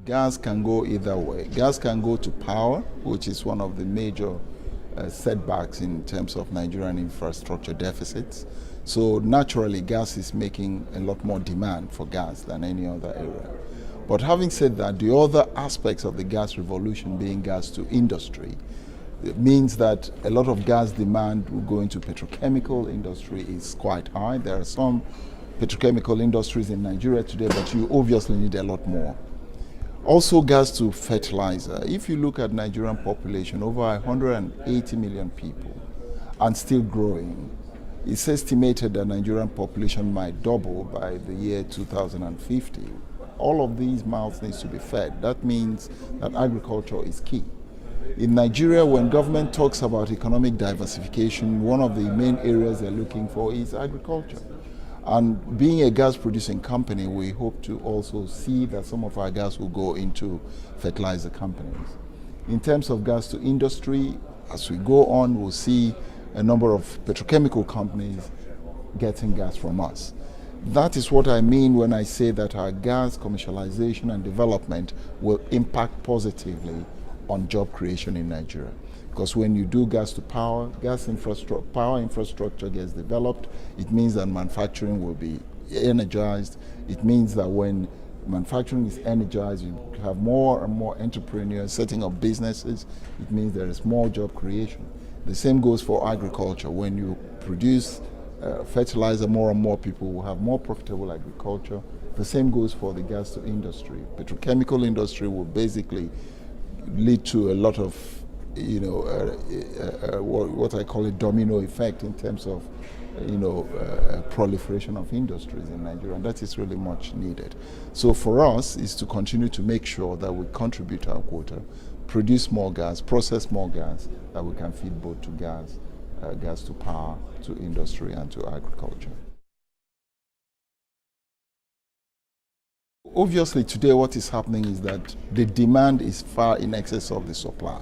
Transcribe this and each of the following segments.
Gas can go either way. Gas can go to power, which is one of the major setbacks in terms of Nigerian infrastructure deficits. So naturally, gas is making a lot more demand for gas than any other area. But having said that, the other aspects of the gas revolution being gas to industry, it means that a lot of gas demand will go into petrochemical industry is quite high. There are some petrochemical industries in Nigeria today, but you obviously need a lot more. Also gas to fertilizer. If you look at Nigerian population, over 180 million people and still growing. It's estimated that Nigerian population might double by the year 2050. All of these mouths need to be fed. That means that agriculture is key. In Nigeria, when government talks about economic diversification, one of the main areas they're looking for is agriculture. And being a gas producing company, we hope to also see that some of our gas will go into fertilizer companies. In terms of gas to industry, as we go on, we'll see a number of petrochemical companies getting gas from us. That is what I mean when I say that our gas commercialization and development will impact positively on job creation in Nigeria. Because when you do gas to power, power infrastructure gets developed, it means that manufacturing will be energized. It means that when manufacturing is energized, you have more and more entrepreneurs setting up businesses. It means there is more job creation. The same goes for agriculture. When you produce fertilizer, more and more people will have more profitable agriculture. The same goes for the gas to industry. Petrochemical industry will basically lead to a lot of what I call a domino effect in terms of, proliferation of industries in Nigeria, and that is really much needed. So for us is to continue to make sure that we contribute our quota, produce more gas, process more gas, that we can feed both to gas, gas to power, to industry, and to agriculture. Obviously today what is happening is that the demand is far in excess of the supply.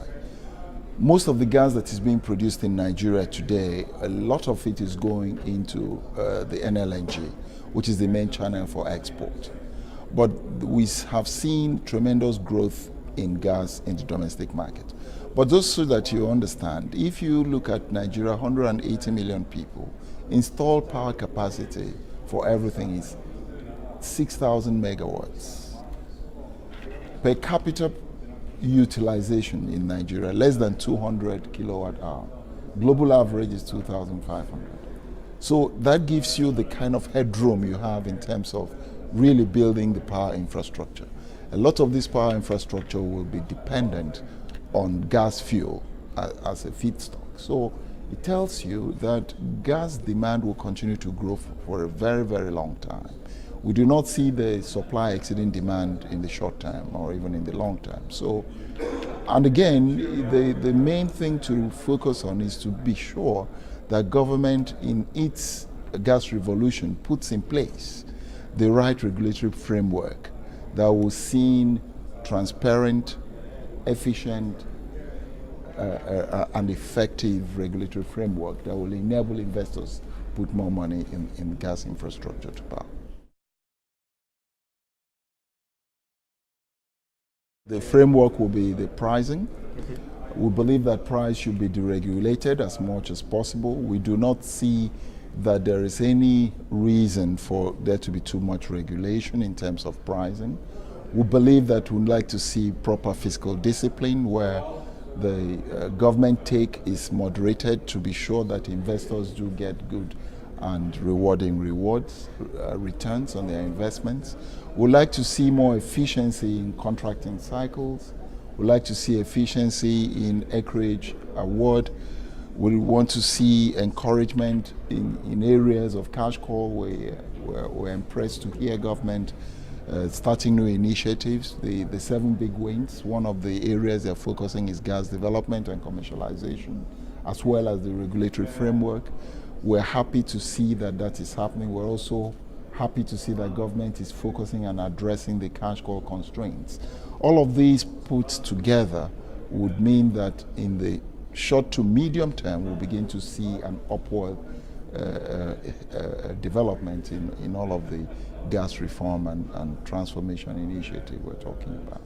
Most of the gas that is being produced in Nigeria today, a lot of it is going into the NLNG, which is the main channel for export. But we have seen tremendous growth in gas in the domestic market. But just so that you understand, if you look at Nigeria, 180 million people, installed power capacity for everything is 6,000 megawatts. Per capita utilization in Nigeria, less than 200 kilowatt hour. Global average is 2,500. So that gives you the kind of headroom you have in terms of really building the power infrastructure. A lot of this power infrastructure will be dependent on gas fuel as a feedstock. So it tells you that gas demand will continue to grow for a very, very long time. We do not see the supply exceeding demand in the short term or even in the long term. So, and again, the main thing to focus on is to be sure that government in its gas revolution puts in place the right regulatory framework that will see transparent, efficient, and effective regulatory framework that will enable investors to put more money in gas infrastructure to power. The framework will be the pricing. We believe that price should be deregulated as much as possible. We do not see that there is any reason for there to be too much regulation in terms of pricing. We believe that we'd like to see proper fiscal discipline where the government take is moderated to be sure that investors do get good and rewarding returns on their investments. We'd like to see more efficiency in contracting cycles. We'd like to see efficiency in acreage award. We want to see encouragement in areas of cash call. We're impressed to hear government starting new initiatives. The 7 big wins, one of the areas they're focusing is gas development and commercialization, as well as the regulatory framework. We're happy to see that that is happening. We're also happy to see that government is focusing on addressing the cash call constraints. All of these put together would mean that in the short to medium term, we'll begin to see an upward development in all of the gas reform and transformation initiative we're talking about.